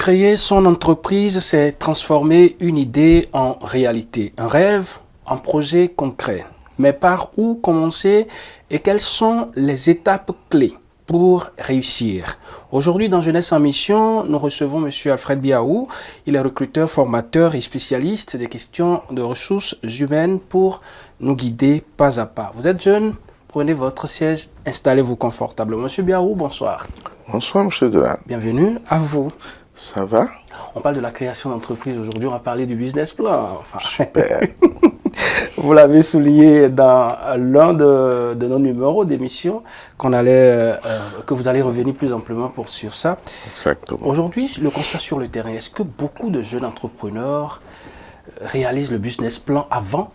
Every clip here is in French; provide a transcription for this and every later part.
Créer son entreprise, c'est transformer une idée en réalité, un rêve en projet concret. Mais par où commencer et quelles sont les étapes clés pour réussir? Aujourd'hui, dans Jeunesse en Mission, nous recevons M. Alfred Biaou. Il est recruteur, formateur et spécialiste des questions de ressources humaines pour nous guider pas à pas. Vous êtes jeune, prenez votre siège, installez-vous confortablement. M. Biaou, bonsoir. Bonsoir, M. Delan. Bienvenue à vous. Ça va? On parle de la création d'entreprise. Aujourd'hui, on va parler du business plan. Enfin, super. Vous l'avez souligné dans l'un de nos numéros d'émission que vous allez revenir plus amplement sur ça. Exactement. Aujourd'hui, le constat sur le terrain, est-ce que beaucoup de jeunes entrepreneurs réalisent le business plan avant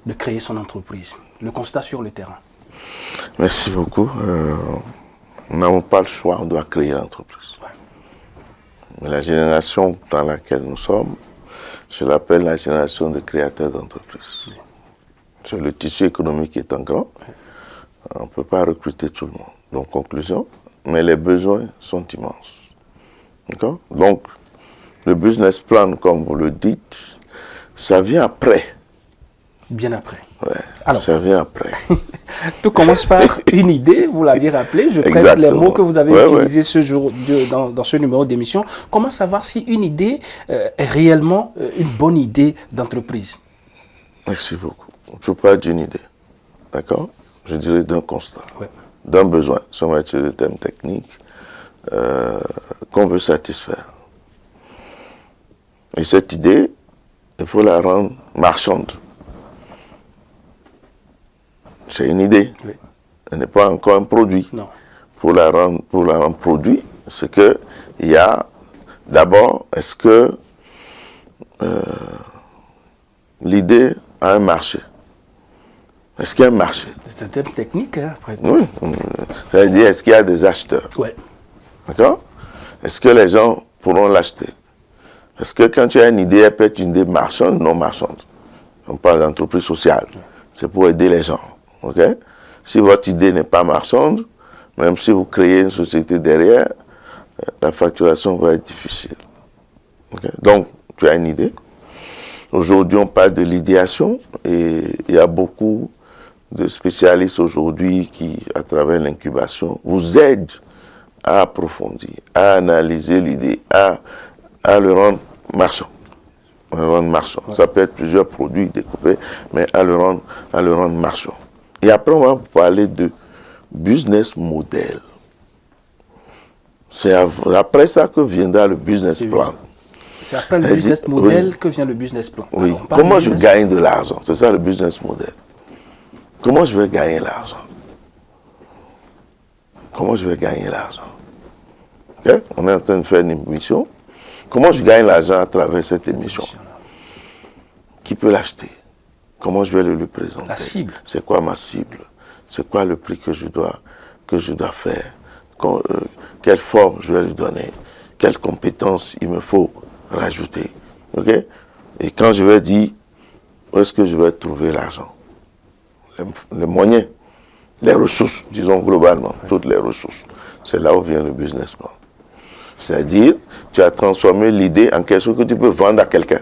de créer son entreprise? Le constat sur le terrain. Merci beaucoup. Nous n'avons pas le choix, on doit créer l'entreprise. Ouais. Mais la génération dans laquelle nous sommes, je l'appelle la génération de créateurs d'entreprises. Oui. Le tissu économique étant grand, on ne peut pas recruter tout le monde. Donc, conclusion, mais les besoins sont immenses. D'accord? Donc, le business plan, comme vous le dites, ça vient après. Bien après. Ouais, alors, ça vient après. Tout commence par une idée, vous l'aviez rappelé, je prête les mots que vous avez utilisés ce jour dans ce numéro d'émission. Comment savoir si une idée est réellement une bonne idée d'entreprise? Merci beaucoup. Je parle d'une idée, d'accord? Je dirais d'un constat, ouais, d'un besoin, si on va utiliser le terme technique, qu'on veut satisfaire. Et cette idée, il faut la rendre marchande. C'est une idée. Oui. Elle n'est pas encore un produit. Non. Pour la rendre produit, c'est que il y a d'abord, est-ce que l'idée a un marché? Est-ce qu'il y a un marché? C'est un terme technique, hein, après. Oui. C'est-à-dire, est-ce qu'il y a des acheteurs? Oui. D'accord? Est-ce que les gens pourront l'acheter? Parce que quand tu as une idée, elle peut être une idée marchande, non marchande. On parle d'entreprise sociale. Oui. C'est pour aider les gens. Okay? Si votre idée n'est pas marchande, même si vous créez une société derrière, la facturation va être difficile. Okay? Donc, tu as une idée. Aujourd'hui, on parle de l'idéation et il y a beaucoup de spécialistes aujourd'hui qui, à travers l'incubation, vous aident à approfondir, à analyser l'idée, à le rendre marchand. Ouais. Ça peut être plusieurs produits découpés, mais à le rendre marchand. Et après, on va vous parler de business model. C'est après ça que viendra le business plan. C'est après le business model que vient le business plan. Oui. Comment je gagne de l'argent? C'est ça le business model. Comment je vais gagner l'argent? Comment je vais gagner l'argent? Okay? On est en train de faire une émission. Comment je gagne l'argent à travers cette émission? Qui peut l'acheter? Comment je vais le lui présenter? La cible. C'est quoi ma cible? C'est quoi le prix que je dois faire? Quelle forme je vais lui donner? Quelles compétences il me faut rajouter? Okay? Et quand je vais dire, où est-ce que je vais trouver l'argent? Les moyens, les ressources, disons globalement, toutes les ressources. C'est là où vient le business plan. C'est-à-dire, tu as transformé l'idée en quelque chose que tu peux vendre à quelqu'un.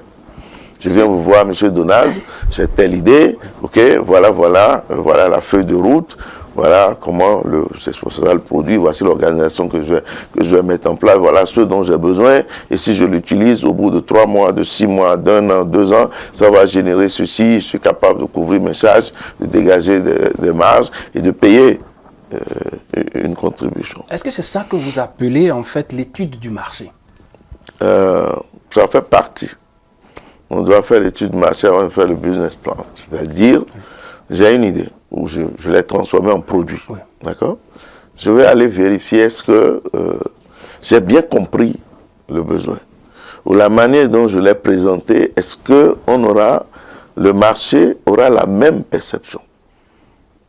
Je viens vous voir, M. Donald, j'ai telle idée, ok, voilà la feuille de route, voilà comment c'est ça le produit, voici l'organisation que je vais mettre en place, voilà ce dont j'ai besoin, et si je l'utilise au bout de 3 mois, de 6 mois, d'1 an, 2 ans, ça va générer ceci, je suis capable de couvrir mes charges, de dégager des marges et de payer une contribution. Est-ce que c'est ça que vous appelez en fait l'étude du marché? Ça fait partie. On doit faire l'étude du marché avant de faire le business plan. C'est-à-dire, j'ai une idée où je l'ai transformée en produit. Oui. D'accord? Je vais aller vérifier est-ce que j'ai bien compris le besoin. Ou la manière dont je l'ai présenté, est-ce qu'on aura le marché aura la même perception.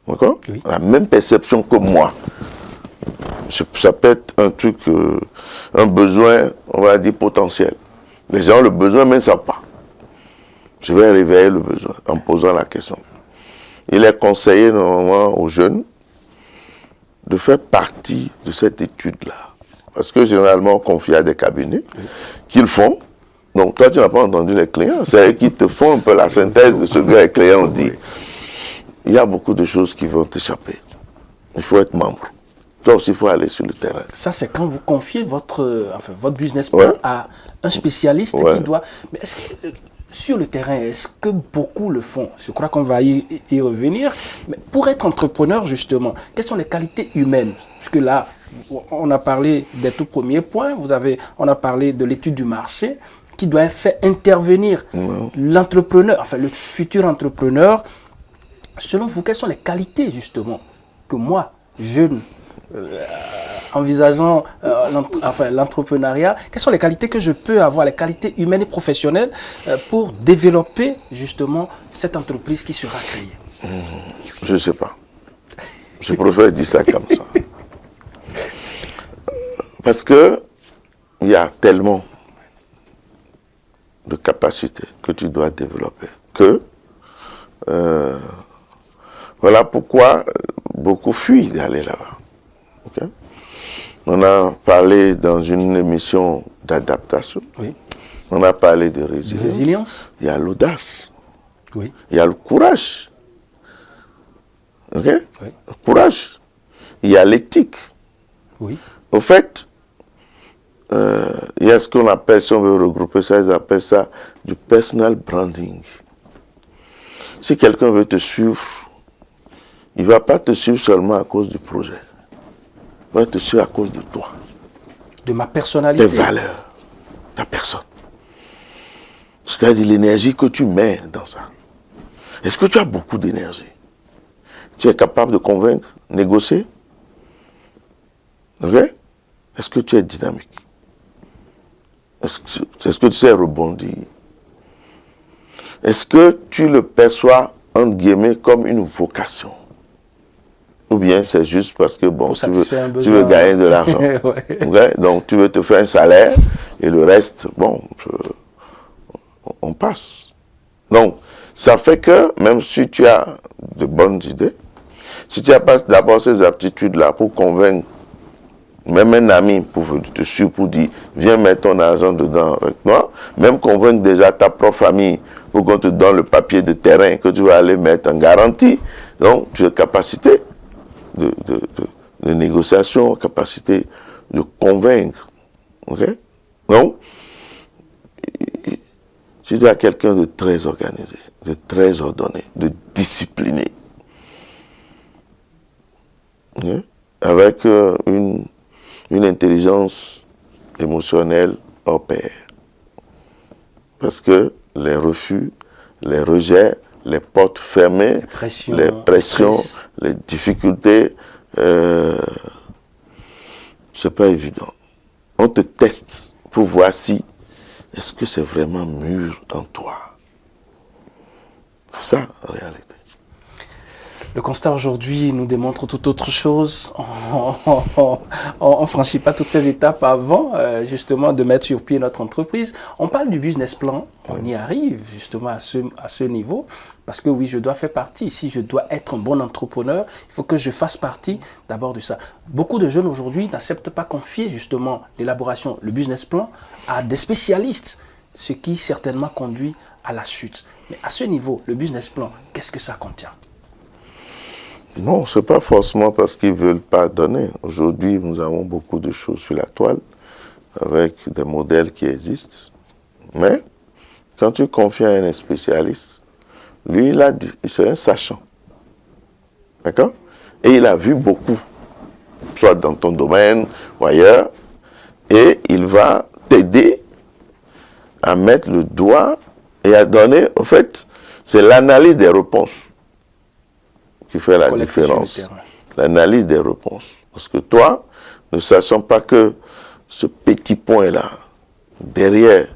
D'accord? Oui. La même perception que moi. Ça peut être un truc, un besoin, on va dire, potentiel. Les gens ont le besoin, mais ne savent pas. Je vais réveiller le besoin en posant la question. Il est conseillé normalement aux jeunes de faire partie de cette étude-là. Parce que généralement, on confie à des cabinets qu'ils font. Donc toi, tu n'as pas entendu les clients. C'est eux qui te font un peu la synthèse de ce que les clients ont dit. Il y a beaucoup de choses qui vont t'échapper. Il faut être membre. Toi aussi, il faut aller sur le terrain. Ça, c'est quand vous confiez votre business plan à un spécialiste qui doit... Mais est-ce que, sur le terrain, est-ce que beaucoup le font? Je crois qu'on va y revenir. Mais pour être entrepreneur, justement, quelles sont les qualités humaines? Parce que là, on a parlé des tout premiers points. On a parlé de l'étude du marché qui doit faire intervenir l'entrepreneur, enfin le futur entrepreneur. Selon vous, quelles sont les qualités, justement, que moi, jeune, envisageant l'entrepreneuriat, quelles sont les qualités que je peux avoir, les qualités humaines et professionnelles pour développer, justement, cette entreprise qui sera créée? Je ne sais pas. Je préfère dire ça comme ça. Parce que il y a tellement de capacités que tu dois développer que voilà pourquoi beaucoup fuient d'aller là-bas. Okay? On a parlé dans une émission d'adaptation. Oui. On a parlé de résilience. Résilience. Il y a l'audace. Oui. Il y a le courage. Ok? Oui. Le courage. Il y a l'éthique. Oui. Au fait, il y a ce qu'on appelle, si on veut regrouper ça, ils appellent ça du personal branding. Si quelqu'un veut te suivre, il ne va pas te suivre seulement à cause du projet. Il va te suivre à cause de toi. De ma personnalité. Tes valeurs, ta personne. C'est-à-dire l'énergie que tu mets dans ça. Est-ce que tu as beaucoup d'énergie? Tu es capable de convaincre, négocier? Ok? Est-ce que tu es dynamique? Est-ce que tu sais rebondir? Est-ce que tu le perçois, entre guillemets, comme une vocation? Ou bien c'est juste parce que, bon, tu veux gagner de l'argent. Ouais. Okay? Donc tu veux te faire un salaire et le reste, bon, on passe. Donc, ça fait que, même si tu as de bonnes idées, si tu n'as pas d'abord ces aptitudes-là pour convaincre même un ami pour te suivre, pour dire, viens mettre ton argent dedans avec moi, même convaincre déjà ta propre famille pour qu'on te donne le papier de terrain que tu vas aller mettre en garantie. Donc, tu as capacité de négociation, capacité de convaincre. Ok? Donc, tu dois être quelqu'un de très organisé, de très ordonné, de discipliné. Okay? Avec une intelligence émotionnelle hors pair. Parce que les refus, les rejets, les portes fermées, les pressions, les difficultés, c'est pas évident. On te teste pour voir si est-ce que c'est vraiment mûr en toi. C'est ça, en réalité. Le constat aujourd'hui nous démontre tout autre chose. On ne franchit pas toutes ces étapes avant justement de mettre sur pied notre entreprise. On parle du business plan, on y arrive justement à ce niveau. Parce que oui, je dois faire partie. Si je dois être un bon entrepreneur, il faut que je fasse partie d'abord de ça. Beaucoup de jeunes aujourd'hui n'acceptent pas confier justement l'élaboration, le business plan à des spécialistes, ce qui certainement conduit à la chute. Mais à ce niveau, le business plan, qu'est-ce que ça contient? Non, ce n'est pas forcément parce qu'ils ne veulent pas donner. Aujourd'hui, nous avons beaucoup de choses sur la toile, avec des modèles qui existent. Mais, quand tu confies à un spécialiste, lui, c'est un sachant. D'accord? Et il a vu beaucoup, soit dans ton domaine ou ailleurs, et il va t'aider à mettre le doigt et à donner, en fait, c'est l'analyse des réponses qui fait la différence. L'analyse des réponses. Parce que toi, ne sachant pas que ce petit point-là, derrière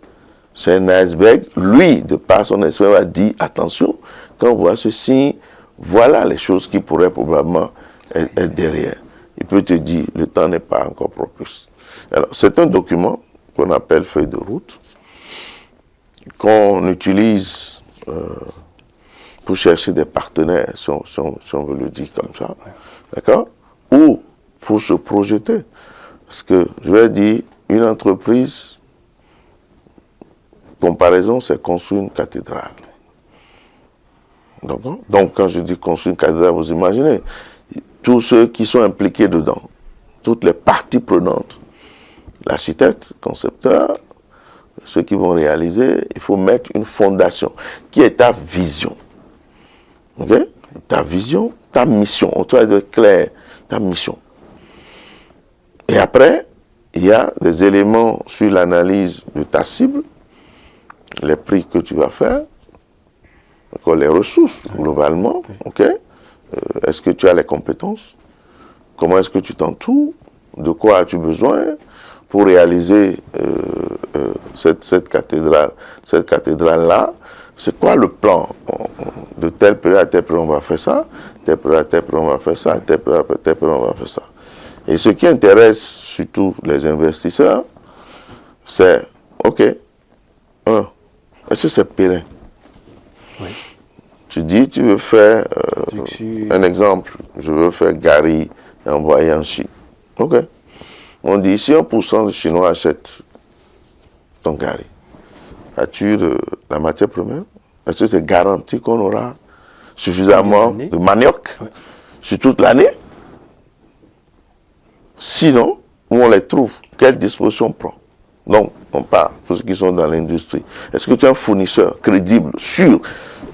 c'est un iceberg. Lui, de par son expérience, a dit, attention, quand on voit ceci, voilà les choses qui pourraient probablement être derrière. Il peut te dire, le temps n'est pas encore propice. Alors, c'est un document qu'on appelle feuille de route, qu'on utilise pour chercher des partenaires, si on veut le dire comme ça, d'accord, ou pour se projeter. Parce que, je vais dire, une entreprise, comparaison, c'est construire une cathédrale. Donc, quand je dis construire une cathédrale, vous imaginez, tous ceux qui sont impliqués dedans, toutes les parties prenantes, l'architecte, concepteur, ceux qui vont réaliser, il faut mettre une fondation qui est ta vision. Ok? Ta vision, ta mission. On doit être clair, ta mission. Et après, il y a des éléments sur l'analyse de ta cible, les prix que tu vas faire, les ressources globalement. Ok? Est-ce que tu as les compétences? Comment est-ce que tu t'entoures? De quoi as-tu besoin pour réaliser cette cathédrale-là? C'est quoi le plan? De telle période à telle période, on va faire ça. Telle période à telle période, on va faire ça. Telle période à telle période, on va faire ça. Et ce qui intéresse surtout les investisseurs, c'est, OK, est-ce que c'est pérenne? Oui. Tu dis, tu veux faire, un exemple, je veux faire Gary et envoyer en Chine. OK. On dit, si 1% de Chinois achètent ton Gary, as-tu la matière première? Est-ce que c'est garanti qu'on aura suffisamment de manioc sur toute l'année? Sinon, où on les trouve? Quelle disposition on prend? Donc, on parle pour ceux qui sont dans l'industrie. Est-ce que tu es un fournisseur crédible, sûr?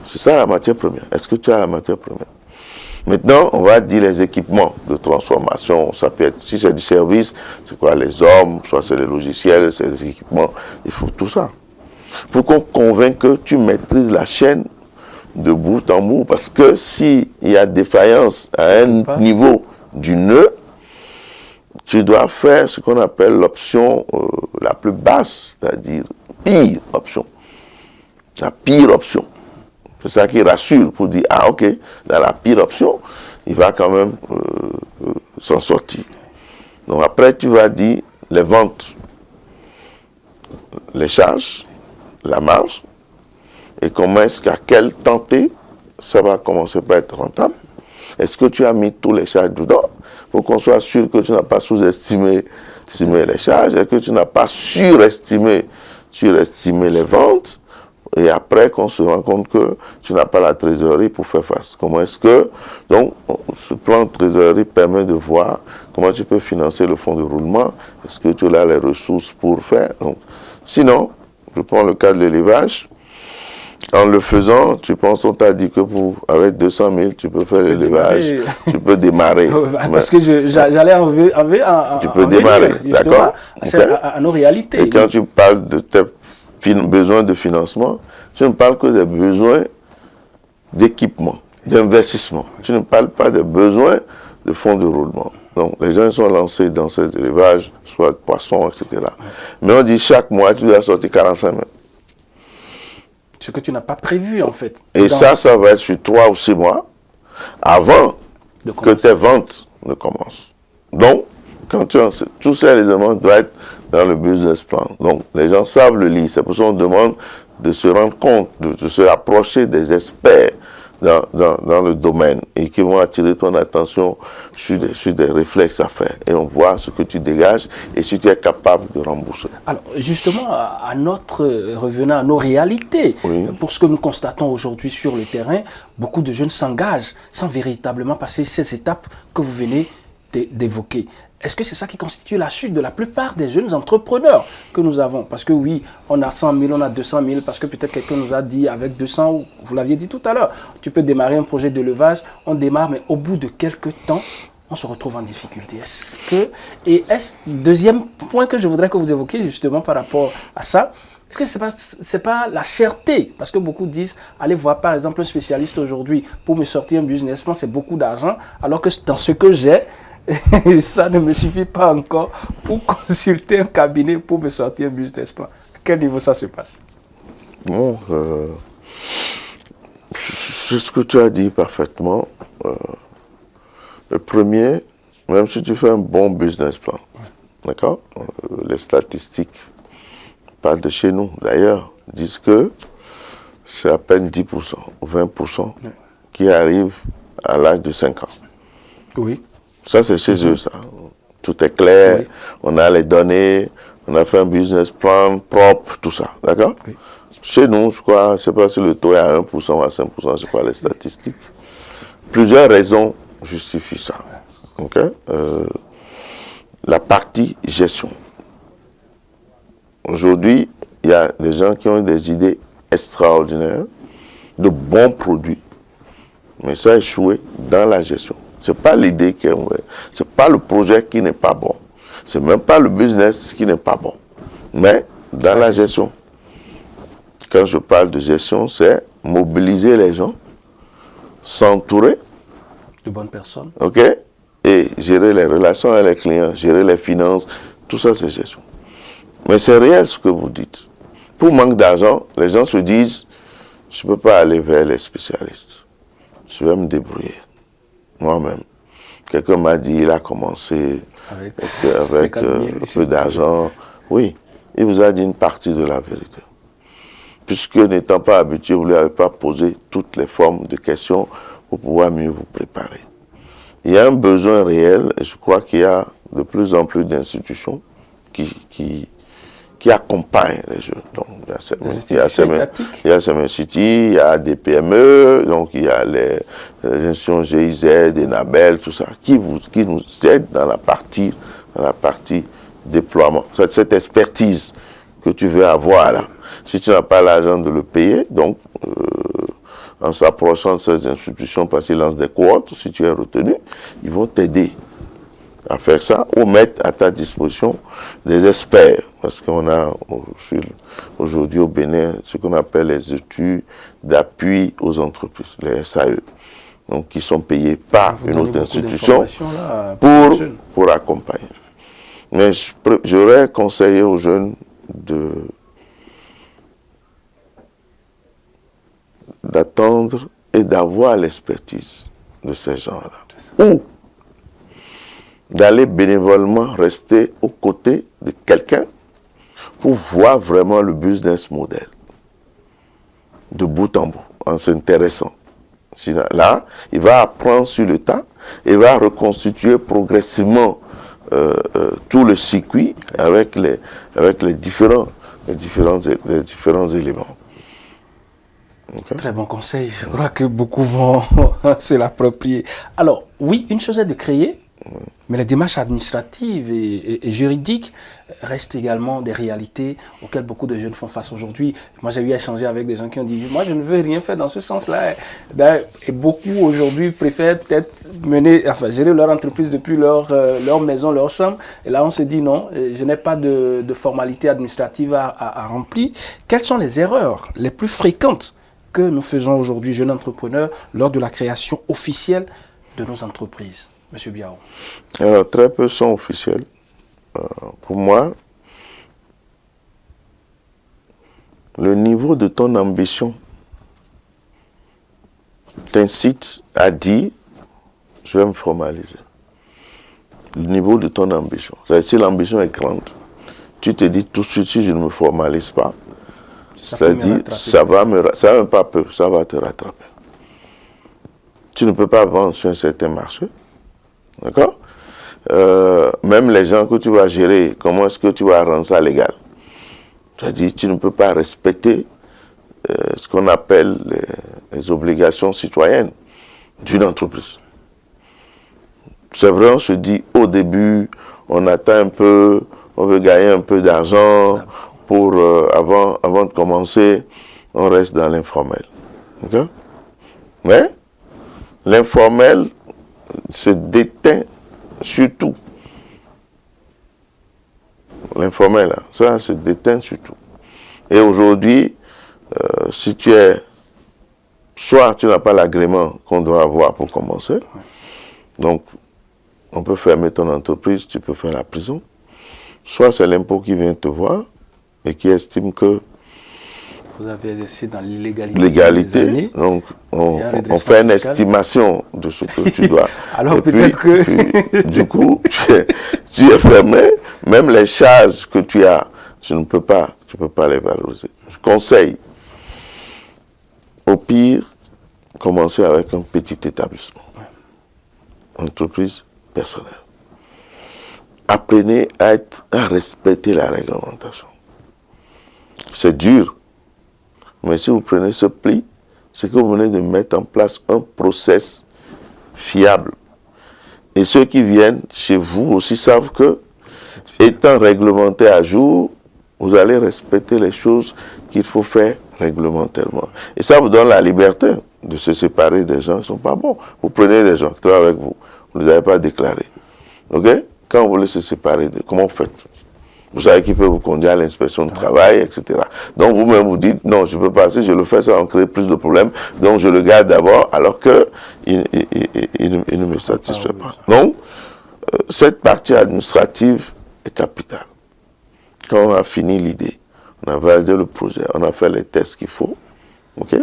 C'est ça la matière première. Est-ce que tu as la matière première? Maintenant, on va dire les équipements de transformation. Ça peut être, si c'est du service, c'est quoi? Les hommes, soit c'est les logiciels, c'est les équipements. Il faut tout ça. Pour qu'on convainque que tu maîtrises la chaîne de bout en bout. Parce que s'il y a défaillance à un niveau du nœud, tu dois faire ce qu'on appelle l'option la plus basse, c'est-à-dire pire option. La pire option. C'est ça qui rassure pour dire, ah ok, dans la pire option, il va quand même s'en sortir. Donc après, tu vas dire les ventes, les charges, la marge, et comment est-ce qu'à quel temps ça va commencer par être rentable. Est-ce que tu as mis tous les charges dedans? Il faut qu'on soit sûr que tu n'as pas sous-estimé les charges et que tu n'as pas surestimé les ventes. Et après, qu'on se rend compte que tu n'as pas la trésorerie pour faire face. Comment est-ce que... Donc, ce plan de trésorerie permet de voir comment tu peux financer le fonds de roulement. Est-ce que tu as les ressources pour faire? Donc, sinon, je prends le cas de l'élevage. En le faisant, tu penses qu'on t'a dit que avec 200 000, tu peux faire l'élevage, tu peux démarrer. Parce que j'allais tu peux démarrer, d'accord? À nos réalités. Et quand tu parles de tes besoins de financement, tu ne parles que des besoins d'équipement, d'investissement. Tu ne parles pas des besoins de fonds de roulement. Donc, les gens sont lancés dans cet élevage, soit de poissons, etc. Mais on dit chaque mois, tu dois sortir 45 000. Ce que tu n'as pas prévu, en fait. Et ça va être sur 3 ou 6 mois avant que tes ventes ne commencent. Donc, quand tous ces éléments doivent être dans le business plan. Donc, les gens savent le lire. C'est pour ça qu'on demande de se rendre compte, de se rapprocher des experts dans le domaine et qui vont attirer ton attention sur des réflexes à faire. Et on voit ce que tu dégages et si tu es capable de rembourser. Alors, justement, revenant à nos réalités, pour ce que nous constatons aujourd'hui sur le terrain, beaucoup de jeunes s'engagent sans véritablement passer ces étapes que vous venez d'évoquer. Est-ce que c'est ça qui constitue la chute de la plupart des jeunes entrepreneurs que nous avons? Parce que oui, on a 100 000, on a 200 000, parce que peut-être quelqu'un nous a dit avec 200, vous l'aviez dit tout à l'heure, tu peux démarrer un projet d'élevage, on démarre, mais au bout de quelques temps, on se retrouve en difficulté. Deuxième point que je voudrais que vous évoquiez justement par rapport à ça, est-ce que c'est pas la cherté? Parce que beaucoup disent, allez voir par exemple un spécialiste aujourd'hui pour me sortir un business plan, c'est beaucoup d'argent, alors que dans ce que j'ai, ça ne me suffit pas encore pour consulter un cabinet pour me sortir un business plan. quel niveau ça se passe? Bon, c'est ce que tu as dit parfaitement. Le premier, même si tu fais un bon business plan, d'accord, les statistiques parlent de chez nous, d'ailleurs, disent que c'est à peine 10% ou 20% qui arrivent à l'âge de 5 ans. Oui. Ça, c'est chez eux, ça. Tout est clair, on a les données, on a fait un business plan propre, tout ça, d'accord? Oui. Chez nous, je crois, je ne sais pas si le taux est à 1% ou à 5%, je ne sais pas les statistiques. Plusieurs raisons justifient ça. Okay? La partie gestion. Aujourd'hui, il y a des gens qui ont des idées extraordinaires, de bons produits, mais ça a échoué dans la gestion. Ce n'est pas l'idée qui est mauvaise, ce n'est pas le projet qui n'est pas bon, ce n'est même pas le business qui n'est pas bon, mais dans la gestion. Quand je parle de gestion, c'est mobiliser les gens, s'entourer de bonnes personnes, ok, et gérer les relations avec les clients, gérer les finances, tout ça c'est gestion. Mais c'est réel ce que vous dites. Pour manque d'argent, les gens se disent, je ne peux pas aller vers les spécialistes, je vais me débrouiller moi-même. Quelqu'un m'a dit, il a commencé avec un peu d'argent. Oui, il vous a dit une partie de la vérité. Puisque n'étant pas habitué, vous ne lui avez pas posé toutes les formes de questions pour pouvoir mieux vous préparer. Il y a un besoin réel, et je crois qu'il y a de plus en plus d'institutions qui accompagnent les jeunes. Donc, il y a Semen City, il y a des PME, donc il y a les institutions GIZ, Enabel, tout ça, qui nous aident dans la partie déploiement. Cette expertise que tu veux avoir là. Si tu n'as pas l'argent de le payer, donc en s'approchant de ces institutions parce qu'ils lancent des quotes, si tu es retenu, ils vont t'aider à faire ça ou mettre à ta disposition des experts. Parce qu'on a aujourd'hui au Bénin ce qu'on appelle les études d'appui aux entreprises, les SAE, donc qui sont payés par une autre institution pour accompagner. Mais j'aurais conseillé aux jeunes d'attendre et d'avoir l'expertise de ces gens-là. Ou d'aller bénévolement rester aux côtés de quelqu'un pour voir vraiment le business model de bout en bout, en s'intéressant. Là, il va apprendre sur le tas et va reconstituer progressivement tout le circuit avec les différents éléments. Okay. Très bon conseil. Je crois que beaucoup vont se l'approprier. Alors, oui, une chose est de créer, mais les démarches administratives et juridiques restent également des réalités auxquelles beaucoup de jeunes font face aujourd'hui. Moi, j'ai eu à échanger avec des gens qui ont dit « Moi, je ne veux rien faire dans ce sens-là. » Et beaucoup aujourd'hui préfèrent peut-être gérer leur entreprise depuis leur maison, leur chambre. Et là, on se dit « Non, je n'ai pas de formalité administrative à remplir. » Quelles sont les erreurs les plus fréquentes que nous faisons aujourd'hui, jeunes entrepreneurs, lors de la création officielle de nos entreprises? Monsieur Biao. Alors, très peu sont officiels. Pour moi, le niveau de ton ambition t'incite à dire, je vais me formaliser. Le niveau de ton ambition. Si l'ambition est grande, tu te dis tout de suite, si je ne me formalise pas, c'est-à-dire, ça va même pas peu, ça va te rattraper. Tu ne peux pas vendre sur un certain marché. D'accord? Même les gens que tu vas gérer, comment est-ce que tu vas rendre ça légal? C'est-à-dire, tu ne peux pas respecter ce qu'on appelle les obligations citoyennes d'une entreprise. C'est vrai, on se dit au début, on attend un peu, on veut gagner un peu d'argent pour avant de commencer, on reste dans l'informel. Okay? Mais l'informel se déteint surtout. L'informel, ça se déteint surtout. Et aujourd'hui, si tu es, soit tu n'as pas l'agrément qu'on doit avoir pour commencer, donc on peut fermer ton entreprise, tu peux faire la prison, soit c'est l'impôt qui vient te voir et qui estime que vous avez exercé dans l'illégalité. L'égalité, donc on fait une estimation de ce que tu dois. Alors peut-être que... du coup, tu es fermé, même les charges que tu as, tu ne peux pas les valoriser. Je conseille, au pire, commencer avec un petit établissement, entreprise personnelle. Apprenez à respecter la réglementation. C'est dur. Mais si vous prenez ce pli, c'est que vous venez de mettre en place un process fiable. Et ceux qui viennent chez vous aussi savent que, étant réglementé à jour, vous allez respecter les choses qu'il faut faire réglementairement. Et ça vous donne la liberté de se séparer des gens qui ne sont pas bons. Vous prenez des gens qui travaillent avec vous, vous ne les avez pas déclarés. Ok? Quand vous voulez se séparer, comment vous faites? Vous savez qu'il peut vous conduire à l'inspection de travail, etc. Donc vous-même vous dites, non, je ne peux pas, si je le fais, ça va créer plus de problèmes, donc je le garde d'abord, alors qu'il ne me satisfait pas. Donc, cette partie administrative est capitale. Quand on a fini l'idée, on a validé le projet, on a fait les tests qu'il faut, ok?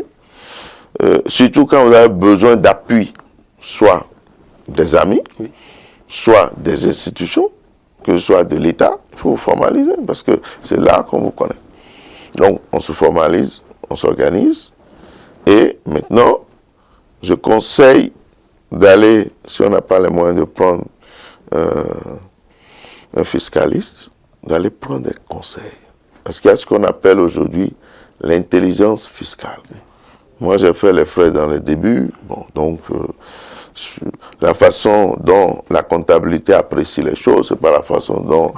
Surtout quand vous avez besoin d'appui, soit des amis, oui, soit des institutions, que ce soit de l'État, il faut vous formaliser, parce que c'est là qu'on vous connaît. Donc, on se formalise, on s'organise, et maintenant, je conseille d'aller, si on n'a pas les moyens de prendre un fiscaliste, d'aller prendre des conseils. Parce qu'il y a ce qu'on appelle aujourd'hui l'intelligence fiscale. Moi, j'ai fait les frais dans les débuts, bon, donc... la façon dont la comptabilité apprécie les choses, c'est pas la façon dont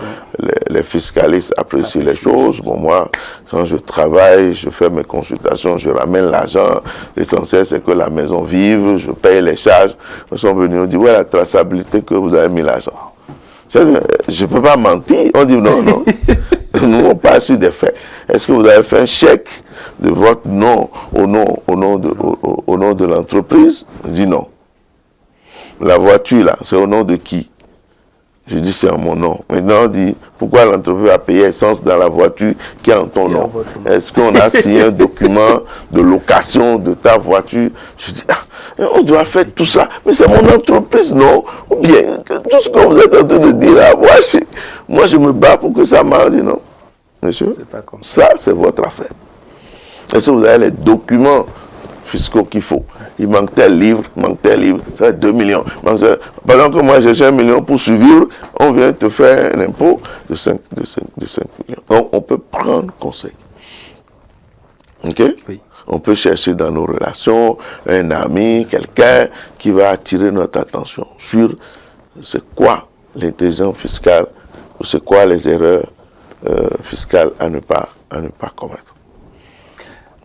les fiscalistes apprécient les choses. Bon, moi, quand je travaille, je fais mes consultations, je ramène l'argent. L'essentiel, c'est que la maison vive, je paye les charges. Ils sont venus, on dit, ouais, la traçabilité que vous avez mis l'argent. Je ne peux pas mentir. On dit, non, non. Nous n'avons pas su des faits. Est-ce que vous avez fait un chèque de votre nom au nom de l'entreprise? Je dis non. La voiture, là, c'est au nom de qui? Je dis, c'est en mon nom. Maintenant, on dit, pourquoi l'entreprise a payé essence dans la voiture qui est en ton nom? Est-ce qu'on a signé un document de location de ta voiture? Je dis, ah, on doit faire tout ça. Mais c'est mon entreprise, non? Ou bien, tout ce que vous êtes en train de dire là, moi, je me bats pour que ça marche. Je dis, non, monsieur, ça, c'est votre affaire. Est-ce que vous avez les documents fiscaux qu'il faut? Il manque tel livre, ça va être 2 millions. Par exemple, moi j'ai 1 million pour survivre, on vient te faire un impôt de 5 millions. Donc on peut prendre conseil. Ok? Oui. On peut chercher dans nos relations un ami, quelqu'un qui va attirer notre attention sur c'est quoi l'intelligence fiscale, ou c'est quoi les erreurs fiscales à ne pas commettre.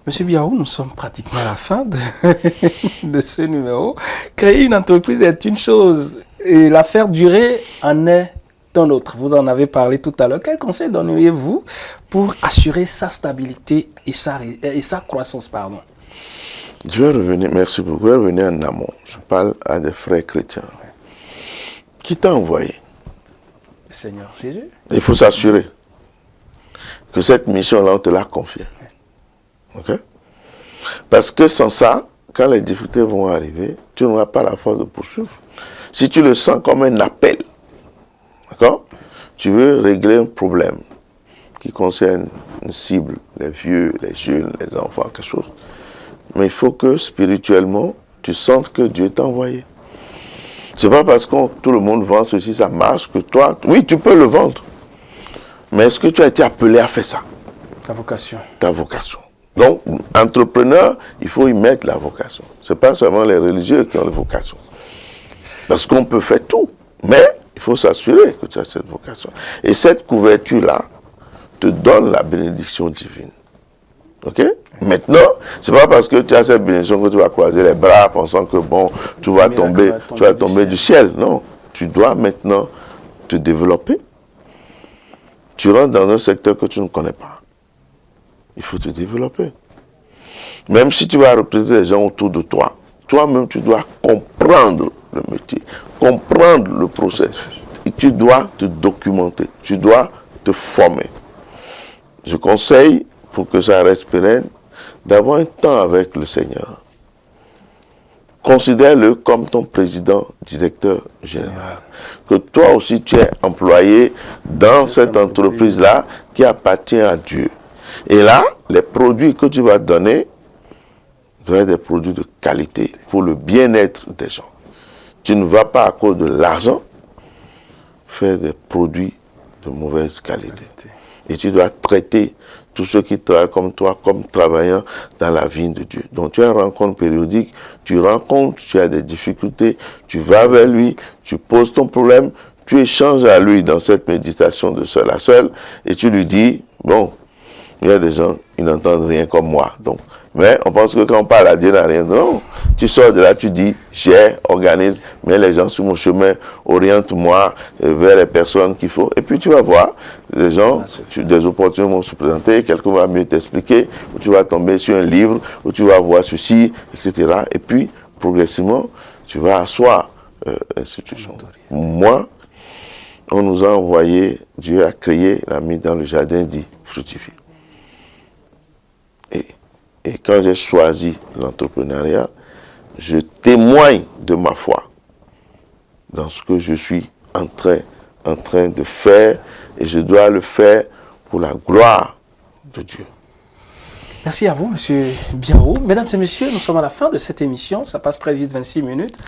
Monsieur Biaou, nous sommes pratiquement à la fin de ce numéro. Créer une entreprise est une chose et la faire durer en est un autre. Vous en avez parlé tout à l'heure. Quel conseil donneriez-vous pour assurer sa stabilité et sa croissance, pardon? Je vais revenir, merci beaucoup, je vais revenir en amont. Je parle à des frères chrétiens. Qui t'a envoyé? Le Seigneur Jésus. Il faut s'assurer que cette mission-là, on te l'a confiée. Okay? Parce que sans ça, quand les difficultés vont arriver, tu n'auras pas la force de poursuivre. Si tu le sens comme un appel, d'accord? Tu veux régler un problème qui concerne une cible, les vieux, les jeunes, les enfants, quelque chose. Mais il faut que spirituellement, tu sentes que Dieu t'a envoyé. C'est pas parce que tout le monde vend ceci, ça marche, que toi, oui, tu peux le vendre. Mais est-ce que tu as été appelé à faire ça? Ta vocation. Ta vocation. Donc, entrepreneur, il faut y mettre la vocation. Ce n'est pas seulement les religieux qui ont la vocation. Parce qu'on peut faire tout. Mais il faut s'assurer que tu as cette vocation. Et cette couverture-là te donne la bénédiction divine. Ok? Maintenant, ce n'est pas parce que tu as cette bénédiction que tu vas croiser les bras pensant que bon, tu vas tomber du ciel. Non. Tu dois maintenant te développer. Tu rentres dans un secteur que tu ne connais pas. Il faut te développer. Même si tu vas recruter des gens autour de toi, toi-même, tu dois comprendre le métier, comprendre le processus. Et tu dois te documenter, tu dois te former. je conseille, pour que ça reste pérenne, d'avoir un temps avec le Seigneur. Considère-le comme ton président, directeur général. Que toi aussi tu es employé dans cette entreprise-là qui appartient à Dieu. Et là, les produits que tu vas donner doivent être des produits de qualité pour le bien-être des gens. Tu ne vas pas à cause de l'argent faire des produits de mauvaise qualité. Et tu dois traiter tous ceux qui travaillent comme toi, comme travaillant dans la vigne de Dieu. Donc tu as une rencontre périodique, tu rencontres, tu as des difficultés, tu vas vers lui, tu poses ton problème, tu échanges à lui dans cette méditation de seul à seul, et tu lui dis, bon, il y a des gens, ils n'entendent rien comme moi. Donc, mais on pense que quand on parle à Dieu, il n'y a rien. Non, tu sors de là, tu dis, j'ai, organise, mets les gens sur mon chemin, oriente-moi vers les personnes qu'il faut. Et puis tu vas voir, des gens, des opportunités vont se présenter, quelqu'un va mieux t'expliquer, ou tu vas tomber sur un livre, ou tu vas voir ceci, etc. Et puis, progressivement, tu vas asseoir l'institution. Moi, on nous a envoyé, Dieu a créé, l'a mis dans le jardin dit fructifier. Et quand j'ai choisi l'entrepreneuriat, je témoigne de ma foi dans ce que je suis en train de faire, et je dois le faire pour la gloire de Dieu. Merci à vous, M. Biao. Mesdames et messieurs, nous sommes à la fin de cette émission. Ça passe très vite, 26 minutes.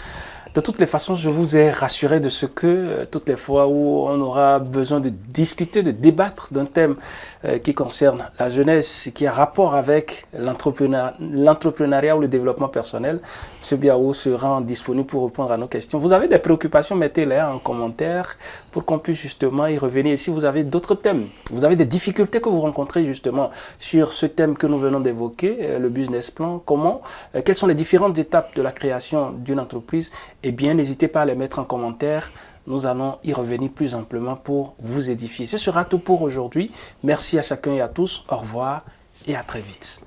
De toutes les façons, je vous ai rassuré de ce que, toutes les fois où on aura besoin de discuter, de débattre d'un thème qui concerne la jeunesse, qui a rapport avec l'entrepreneuriat ou le développement personnel, M. Biao sera disponible pour répondre à nos questions. Vous avez des préoccupations, mettez-les en commentaire pour qu'on puisse justement y revenir. Et si vous avez d'autres thèmes, vous avez des difficultés que vous rencontrez justement sur ce thème que nous venons d'évoquer, le business plan, quelles sont les différentes étapes de la création d'une entreprise, eh bien, n'hésitez pas à les mettre en commentaire. Nous allons y revenir plus amplement pour vous édifier. Ce sera tout pour aujourd'hui. Merci à chacun et à tous. Au revoir et à très vite.